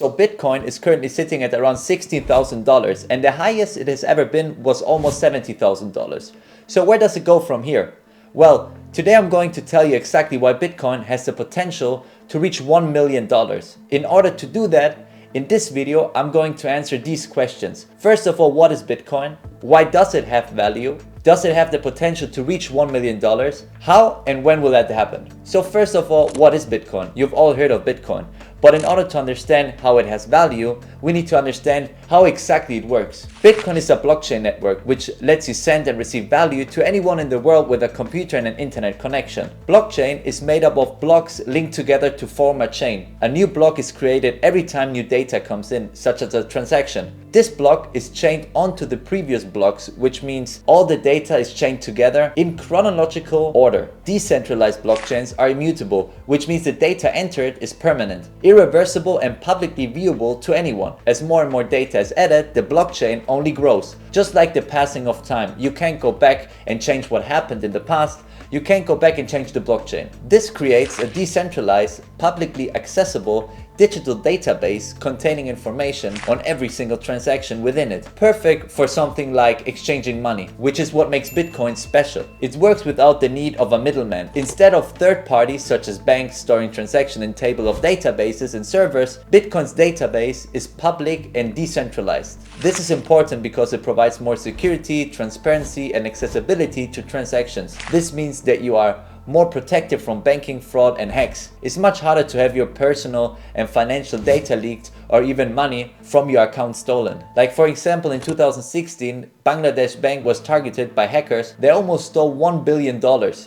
So Bitcoin is currently sitting at around $16,000 and the highest it has ever been was almost $70,000. So where does it go from here? Well, today I'm going to tell you exactly why Bitcoin has the potential to reach $1 million. In order to do that, in this video, I'm going to answer these questions. First of all, what is Bitcoin? Why does it have value? Does it have the potential to reach $1 million? How and when will that happen? So first of all, what is Bitcoin? You've all heard of Bitcoin. But in order to understand how it has value, we need to understand how exactly it works. Bitcoin is a blockchain network which lets you send and receive value to anyone in the world with a computer and an internet connection. Blockchain is made up of blocks linked together to form a chain. A new block is created every time new data comes in, such as a transaction. This block is chained onto the previous blocks, which means all the data is chained together in chronological order. Decentralized blockchains are immutable, which means the data entered is permanent, irreversible and publicly viewable to anyone. As more and more data is added, the blockchain only grows. Just like the passing of time, you can't go back and change what happened in the past. You can't go back and change the blockchain. This creates a decentralized, publicly accessible digital database containing information on every single transaction within it. Perfect for something like exchanging money, which is what makes Bitcoin special. It works without the need of a middleman. Instead of third parties such as banks storing transactions in table of databases and servers, Bitcoin's database is public and decentralized. This is important because it provides more security, transparency, and accessibility to transactions. This means that you are more protected from banking fraud and hacks. It's much harder to have your personal and financial data leaked or even money from your account stolen. Like for example, in 2016, Bangladesh Bank was targeted by hackers. They almost stole $1 billion.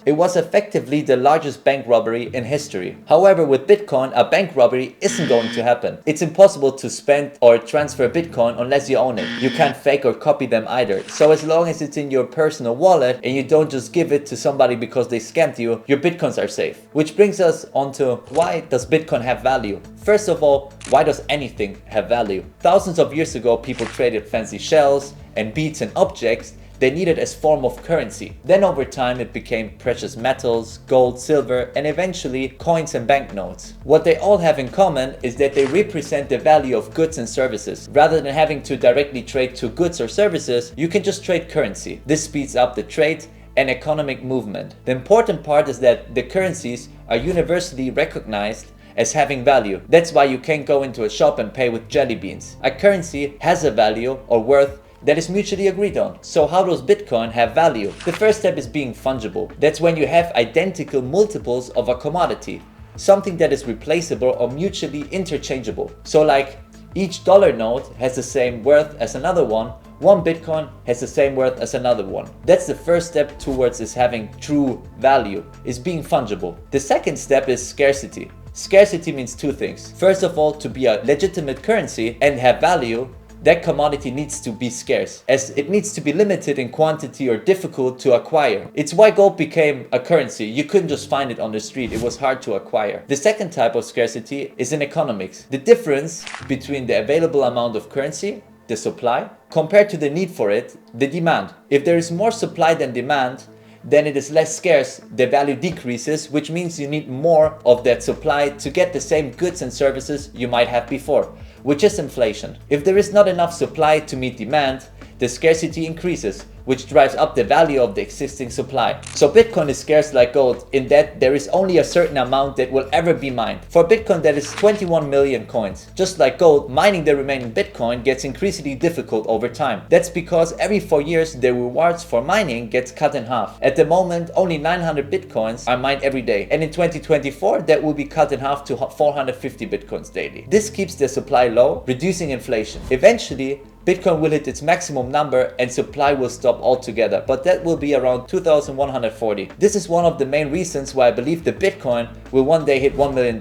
It was effectively the largest bank robbery in history. However, with Bitcoin, a bank robbery isn't going to happen. It's impossible to spend or transfer Bitcoin unless you own it. You can't fake or copy them either. So as long as it's in your personal wallet and you don't just give it to somebody because they scammed you, your Bitcoins are safe. Which brings us onto why does Bitcoin have value? First of all, why does anything have value? Thousands of years ago, people traded fancy shells and beads and objects they needed as form of currency. Then over time it became precious metals, gold, silver, and eventually coins and banknotes. What they all have in common is that they represent the value of goods and services. Rather than having to directly trade to goods or services, you can just trade currency. This speeds up the trade and economic movement. The important part is that the currencies are universally recognized as having value. That's why you can't go into a shop and pay with jelly beans. A currency has a value or worth that is mutually agreed on. So how does Bitcoin have value? The first step is being fungible. That's when you have identical multiples of a commodity, something that is replaceable or mutually interchangeable. So like each dollar note has the same worth as another one Bitcoin has the same worth as another one. That's the first step towards is having true value, is being fungible. The second step is scarcity. Scarcity means two things. First of all, to be a legitimate currency and have value, that commodity needs to be scarce, as it needs to be limited in quantity or difficult to acquire. It's why gold became a currency. You couldn't just find it on the street. It was hard to acquire. The second type of scarcity is in economics. The difference between the available amount of currency, the supply, compared to the need for it, the demand. If there is more supply than demand, then it is less scarce, the value decreases, which means you need more of that supply to get the same goods and services you might have before, which is inflation. If there is not enough supply to meet demand, the scarcity increases, which drives up the value of the existing supply. So Bitcoin is scarce like gold in that there is only a certain amount that will ever be mined. For Bitcoin, that is 21 million coins. Just like gold, mining the remaining Bitcoin gets increasingly difficult over time. That's because every 4 years the rewards for mining gets cut in half. At the moment, only 900 Bitcoins are mined every day, and in 2024 that will be cut in half to 450 Bitcoins daily. This keeps the supply low, reducing inflation. Eventually, Bitcoin will hit its maximum number and supply will stop altogether, but that will be around 2140. This is one of the main reasons why I believe that Bitcoin will one day hit $1 million.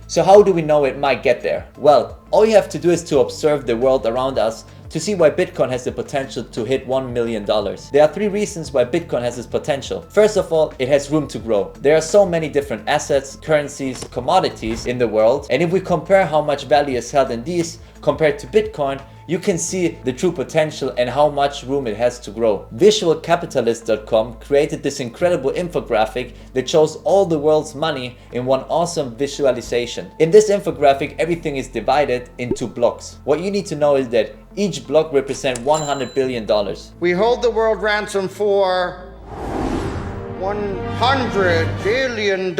So how do we know it might get there? Well, all you have to do is to observe the world around us to see why Bitcoin has the potential to hit $1 million. There are three reasons why Bitcoin has this potential. First of all, it has room to grow. There are so many different assets, currencies, commodities in the world, and if we compare how much value is held in these compared to Bitcoin, you can see the true potential and how much room it has to grow. Visualcapitalist.com created this incredible infographic that shows all the world's money in one awesome visualization. In this infographic, everything is divided into blocks. What you need to know is that each block represents $100 billion. We hold the world ransom for $100 billion.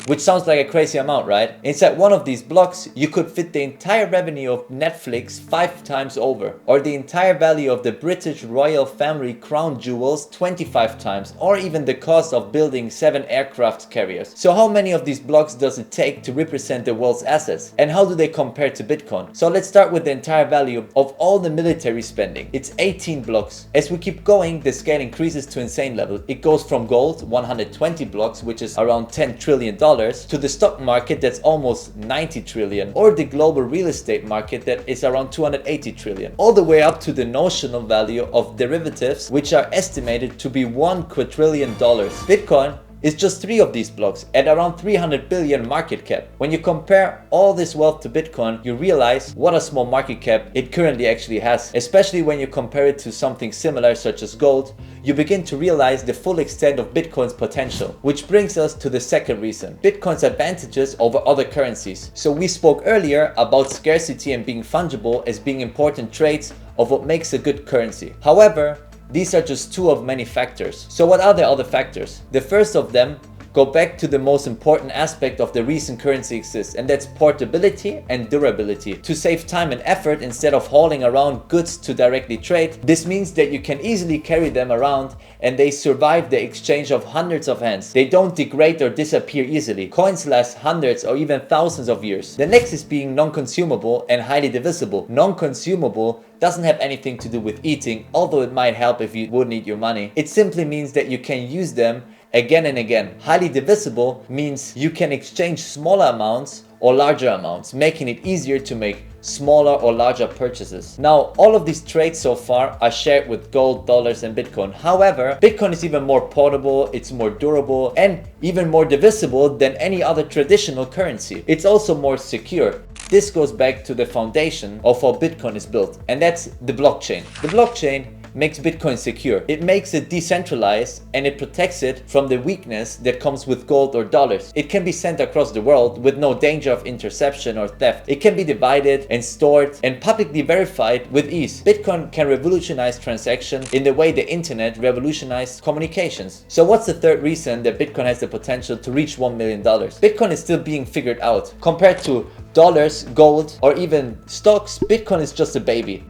Which sounds like a crazy amount, right? Inside one of these blocks, you could fit the entire revenue of Netflix 5 times over, or the entire value of the British royal family crown jewels 25 times, or even the cost of building 7 aircraft carriers. So how many of these blocks does it take to represent the world's assets? And how do they compare to Bitcoin? So let's start with the entire value of all the military spending. It's 18 blocks. As we keep going, the scale increases to insane level. It goes from gold, 120 blocks, which is around $10 trillion, to the stock market that's almost 90 trillion, or the global real estate market that is around 280 trillion, all the way up to the notional value of derivatives, which are estimated to be $1 quadrillion. Bitcoin is just 3 of these blocks at around 300 billion market cap. When you compare all this wealth to Bitcoin, you realize what a small market cap it currently actually has. Especially when you compare it to something similar such as gold, you begin to realize the full extent of Bitcoin's potential. Which brings us to the second reason, Bitcoin's advantages over other currencies. So we spoke earlier about scarcity and being fungible as being important traits of what makes a good currency. However, these are just 2 of many factors. So what are the other factors? The first of them go back to the most important aspect of the reason currency exists, and that's portability and durability. To save time and effort instead of hauling around goods to directly trade, this means that you can easily carry them around and they survive the exchange of hundreds of hands. They don't degrade or disappear easily. Coins last hundreds or even thousands of years. The next is being non-consumable and highly divisible. Non-consumable doesn't have anything to do with eating, although it might help if you would need your money. It simply means that you can use them again and again. Highly divisible means you can exchange smaller amounts or larger amounts, making it easier to make smaller or larger purchases. Now, all of these traits so far are shared with gold, dollars, and Bitcoin. However, Bitcoin is even more portable, it's more durable, and even more divisible than any other traditional currency. It's also more secure. This goes back to the foundation of how Bitcoin is built, and that's the blockchain. The blockchain makes Bitcoin secure. It makes it decentralized and it protects it from the weakness that comes with gold or dollars. It can be sent across the world with no danger of interception or theft. It can be divided and stored and publicly verified with ease. Bitcoin can revolutionize transactions in the way the internet revolutionized communications. So what's the third reason that Bitcoin has the potential to reach $1 million? Bitcoin is still being figured out. Compared to dollars, gold, or even stocks, Bitcoin is just a baby.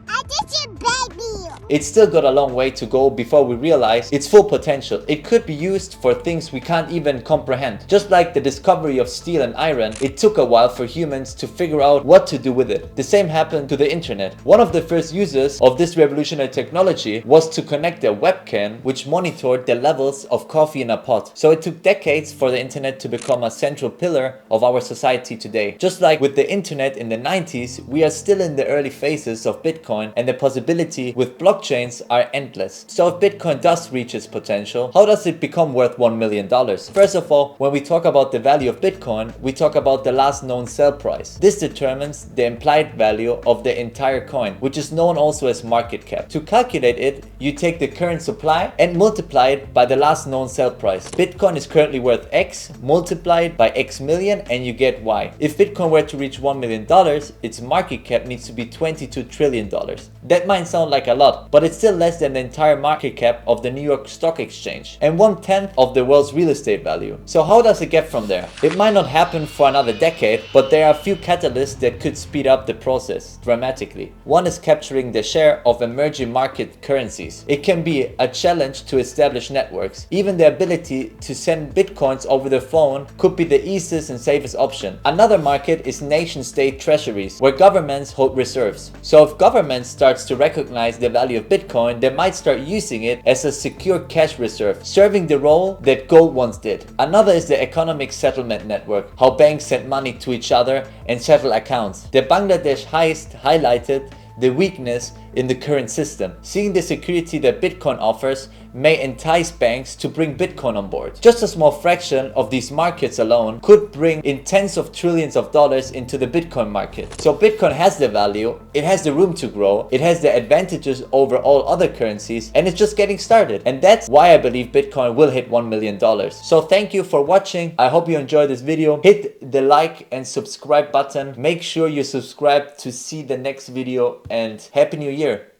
It's still got a long way to go before we realize its full potential. It could be used for things we can't even comprehend. Just like the discovery of steel and iron, it took a while for humans to figure out what to do with it. The same happened to the internet. One of the first uses of this revolutionary technology was to connect a webcam which monitored the levels of coffee in a pot. So it took decades for the internet to become a central pillar of our society today. Just like with the internet in the 90s, we are still in the early phases of Bitcoin, and the possibility with blockchains are endless. So if Bitcoin does reach its potential, how does it become worth $1 million? First of all, when we talk about the value of Bitcoin, we talk about the last known sell price. This determines the implied value of the entire coin, which is known also as market cap. To calculate it, you take the current supply and multiply it by the last known sell price. Bitcoin is currently worth X, multiplied by X million, and you get Y. If Bitcoin were to reach $1 million, its market cap needs to be $22 trillion. That might sound like a lot, but it's still less than the entire market cap of the New York Stock Exchange and 1/10 of the world's real estate value. So how does it get from there? It might not happen for another decade, but there are a few catalysts that could speed up the process dramatically. One is capturing the share of emerging market currencies. It can be a challenge to establish networks. Even the ability to send bitcoins over the phone could be the easiest and safest option. Another market is nation-state treasuries, where governments hold reserves. So if governments starts to recognize the value of Bitcoin, they might start using it as a secure cash reserve, serving the role that gold once did. Another is the economic settlement network, how banks send money to each other and settle accounts. The Bangladesh heist highlighted the weakness in the current system. Seeing the security that Bitcoin offers may entice banks to bring Bitcoin on board. Just a small fraction of these markets alone could bring in tens of trillions of dollars into the Bitcoin market. So Bitcoin has the value, it has the room to grow, it has the advantages over all other currencies, and it's just getting started. And that's why I believe Bitcoin will hit $1 million. So thank you for watching. I hope you enjoyed this video. Hit the like and subscribe button. Make sure you subscribe to see the next video, and Happy New Year.